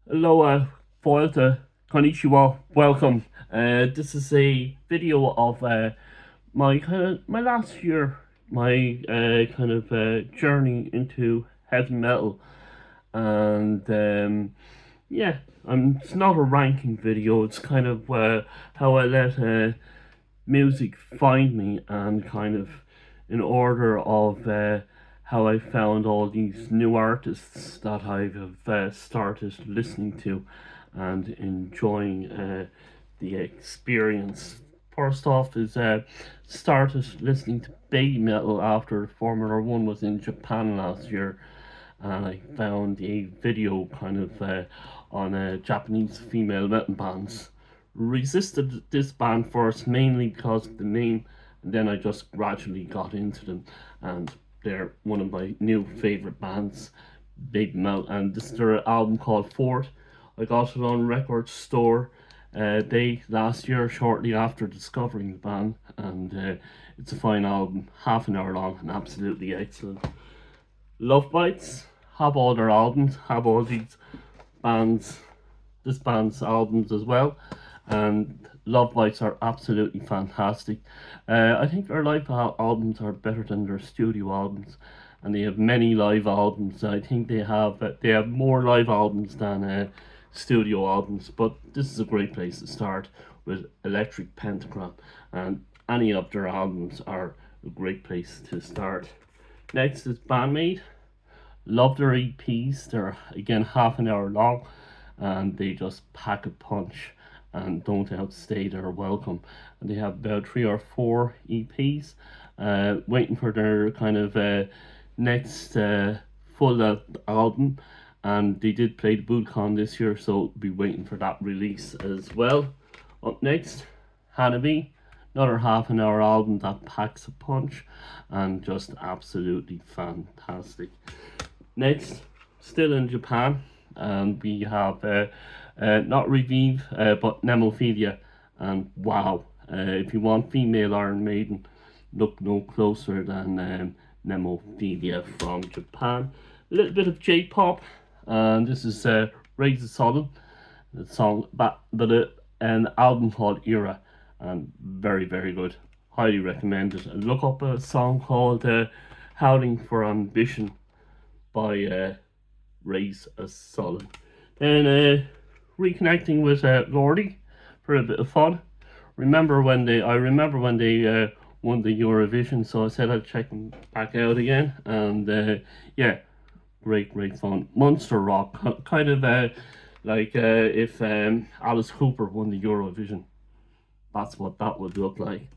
Hello, Foilta, Konnichiwa, welcome. This is a video of my last year, my journey into heavy metal, and yeah, it's not a ranking video. It's kind of how I let music find me, and kind of in order of how I found all these new artists that I have started listening to and enjoying the experience. First off, is started listening to baby metal after Formula One was in Japan last year, and I found a video kind of on Japanese female metal bands. Resisted this band first mainly because of the name, and then I just gradually got into them, and they're one of my new favorite bands, Baby Metal, and this is their album called Fort. I got it on Record Store Day last year, shortly after discovering the band, and it's a fine album, half an hour long, and absolutely excellent. Love Bites have all their albums, have all these bands, this band's albums as well, and Love Bites are absolutely fantastic. I think their live albums are better than their studio albums, and they have many live albums. I think they have more live albums than studio albums. But this is a great place to start with Electric Pentagram, and any of their albums are a great place to start. Next is Bandmate. Love their EPs. They're again half an hour long, and they just pack a punch and don't outstay their welcome. And they have about 3 or 4 EPs, waiting for their kind of next full album. And they did play the BootCon this year, so be waiting for that release as well. Up next, Hanabi, another half an hour album that packs a punch and just absolutely fantastic. Next, still in Japan, and we have not Revive, but Nemophilia. And wow, if you want female Iron Maiden, look no closer than Nemophilia from Japan. A little bit of J-pop, and this is Raise the Sullen, the song, an album called Era, and very, very good. Highly recommended. And look up a song called Howling for Ambition by Raise a Sullen. Then reconnecting with Lordi for a bit of fun. I remember when they won the Eurovision, so I said I'd check them back out again, and yeah, great fun. Monster rock, kind of like if Alice Cooper won the Eurovision. That's what that would look like.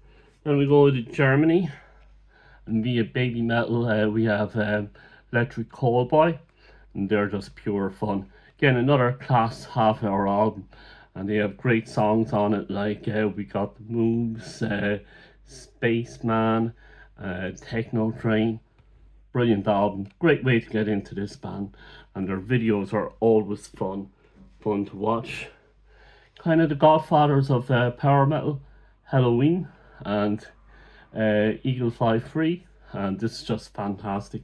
Then we go to Germany, and via baby metal, we have Electric Callboy, and they're just pure fun. Again, another class half hour album, and they have great songs on it, like we got The Moves, Spaceman, Techno Train. Brilliant album, great way to get into this band, and their videos are always fun to watch. Kind of the godfathers of power metal, Halloween and Eagle Fly Free, and this is just fantastic.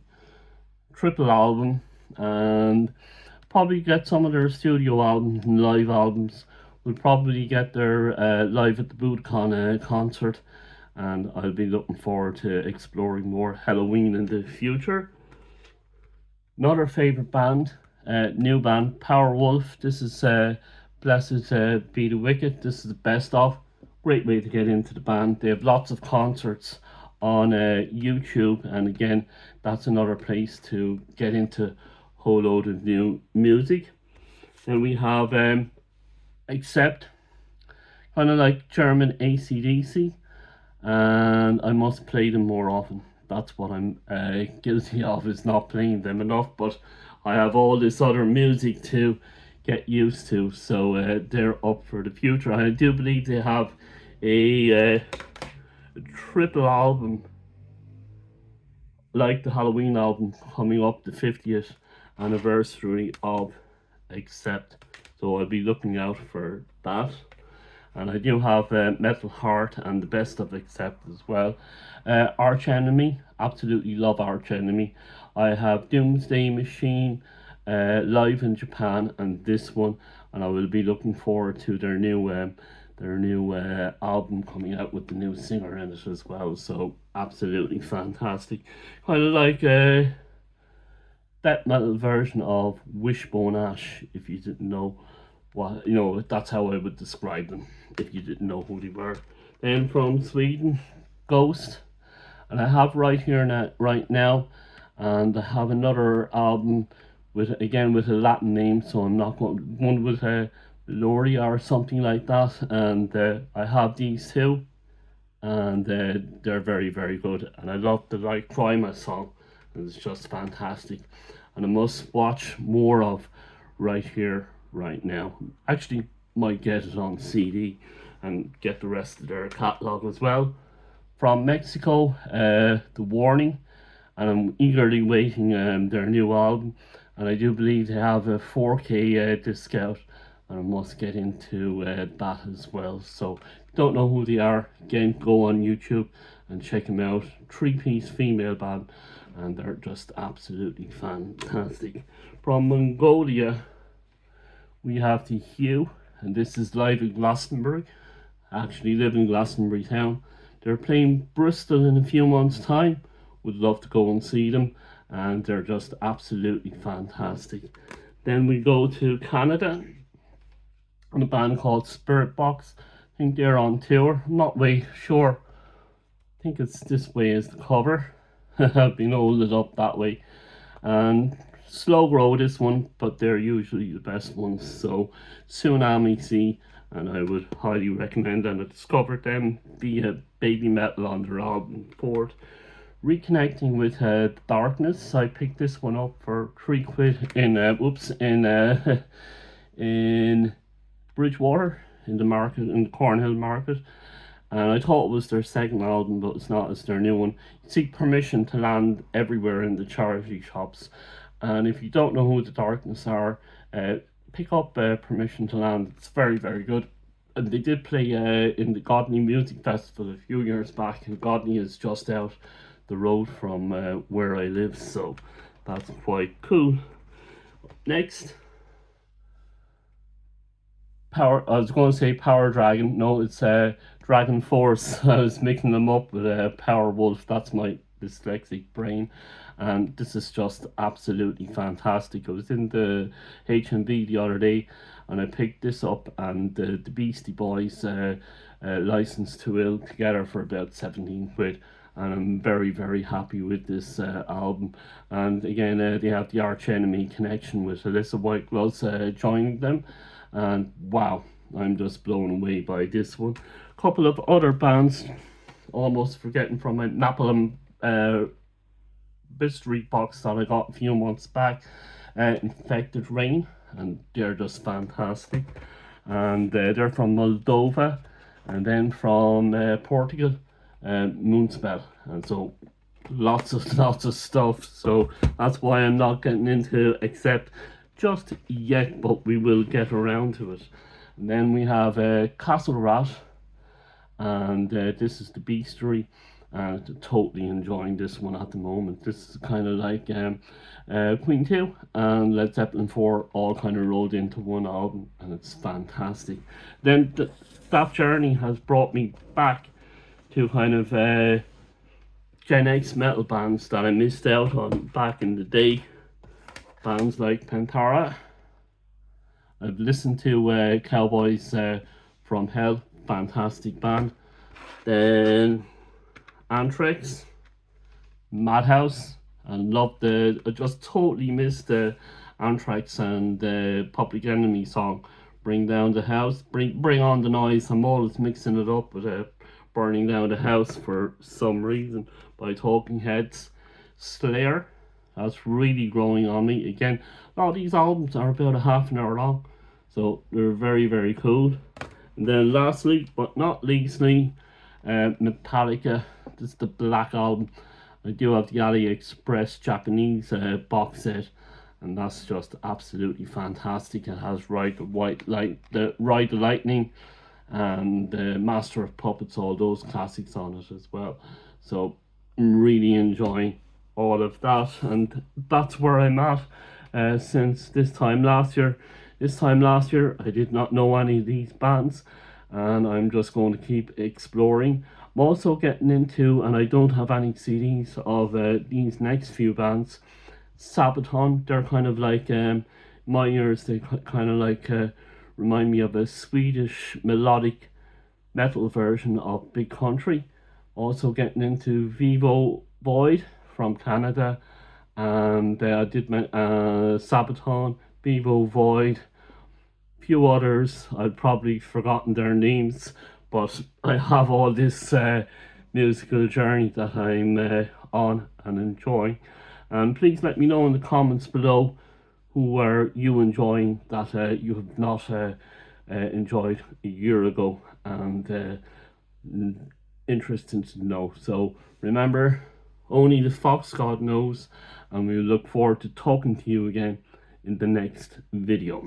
Triple album, and probably get some of their studio albums and live albums. We'll probably get their live at the BootCon concert, and I'll be looking forward to exploring more Halloween in the future. Another favorite band, new band, Powerwolf. This is Blessed Be the Wicked. This is the best of. Great way to get into the band. They have lots of concerts on YouTube, and again, that's another place to get into a whole load of new music. Then we have Accept, kind of like German ACDC, and I must play them more often. That's what I'm guilty of, is not playing them enough, but I have all this other music to get used to, so they're up for the future. And I do believe they have a triple album like the Halloween album coming up, the 50th anniversary of Accept, so I'll be looking out for that. And I do have Metal Heart and the best of Accept as well. Arch Enemy, absolutely love Arch Enemy. I have Doomsday Machine, live in Japan, and this one, and I will be looking forward to their new album coming out with the new singer in it as well. So absolutely fantastic, kind of like a death metal version of Wishbone Ash. If you didn't know what, that's how I would describe them if you didn't know who they were. Then from Sweden, Ghost, and I have right now, and I have another album with a Latin name, so I'm not going one with Gloria or something like that, and I have these two, and they're very very good, and I love the like Prima song, and it's just fantastic, and I must watch more of right here right now. Actually, might get it on CD and get the rest of their catalog as well. From Mexico, The Warning, and I'm eagerly waiting their new album, and I do believe they have a 4K disc out, and I must get into that as well. So don't know who they are, again go on YouTube and check them out. 3-piece female band, and they're just absolutely fantastic. From Mongolia we have The Hue, and this is live in Glastonbury. I actually live in Glastonbury town. They're playing Bristol in a few months time. Would love to go and see them, and they're just absolutely fantastic. Then we go to Canada, and a band called Spiritbox. I think they're on tour. I'm not way sure. I think it's this way as the cover. I've been holding it up that way. And slow grow this one, but they're usually the best ones. So Tsunami Sea, and I would highly recommend, and I discovered them via Baby Metal on their album Ford. Reconnecting with Darkness, I picked this one up for £3 in Bridgewater, in the market, in the Cornhill market, and I thought it was their second album, but it's not. It's their new one. Seek Permission to Land everywhere in the charity shops, and if you don't know who the Darkness are, pick up Permission to Land. It's very very good. And they did play in the Godney Music Festival a few years back, and Godney is just out the road from where I live, so that's quite cool. Next, I was going to say Power Dragon. No, it's Dragon Force. I was mixing them up with Power Wolf. That's my dyslexic brain, and this is just absolutely fantastic. I was in the HMV the other day, and I picked this up, and the Beastie Boys License to Ill together for about £17, and I'm very very happy with this album. And again, they have the Arch Enemy connection with Alyssa White Gloves joining them, and wow, I'm just blown away by this one. A couple of other bands, almost forgetting, from my Napalm mystery box that I got a few months back, Infected Rain, and they're just fantastic. And they're from Moldova, and then from Portugal, Moonspell, and so lots of stuff. So that's why I'm not getting into Accept just yet, but we will get around to it. And then we have Castle Rat, and this is the Beastery, and totally enjoying this one at the moment. This is kind of like Queen 2 and Led Zeppelin 4 all kind of rolled into one album, and it's fantastic. Then that journey has brought me back to kind of Gen X metal bands that I missed out on back in the day. Bands like Pantera. I've listened to Cowboys from Hell, fantastic band. Then Anthrax, Madhouse, and I just totally missed the Anthrax and the Public Enemy song, Bring Down the House, bring on the noise. I'm always mixing it up with Burning Down the House for some reason by Talking Heads. Slayer, that's really growing on me. Again, a lot of these albums are about a half an hour long, so they're very very cool. And then lastly but not leastly, Metallica. This is the Black Album. I do have the AliExpress Japanese box set, and that's just absolutely fantastic. It has Ride the Lightning and Master of Puppets, all those classics on it as well. So I'm really enjoying all of that, and that's where I'm at. since this time last year. This time last year, I did not know any of these bands, and I'm just going to keep exploring. I'm also getting into, and I don't have any CDs of these next few bands. Sabaton, they're kind of like, my ears, they kind of like remind me of a Swedish melodic metal version of Big Country. Also getting into Vivo Void from Canada, and I did my Sabaton, Vivo Void, few others. I've probably forgotten their names, but I have all this musical journey that I'm on and enjoying. And please let me know in the comments below who are you enjoying that you have not enjoyed a year ago, and interesting to know. So remember, only the Fox God knows, and we look forward to talking to you again in the next video.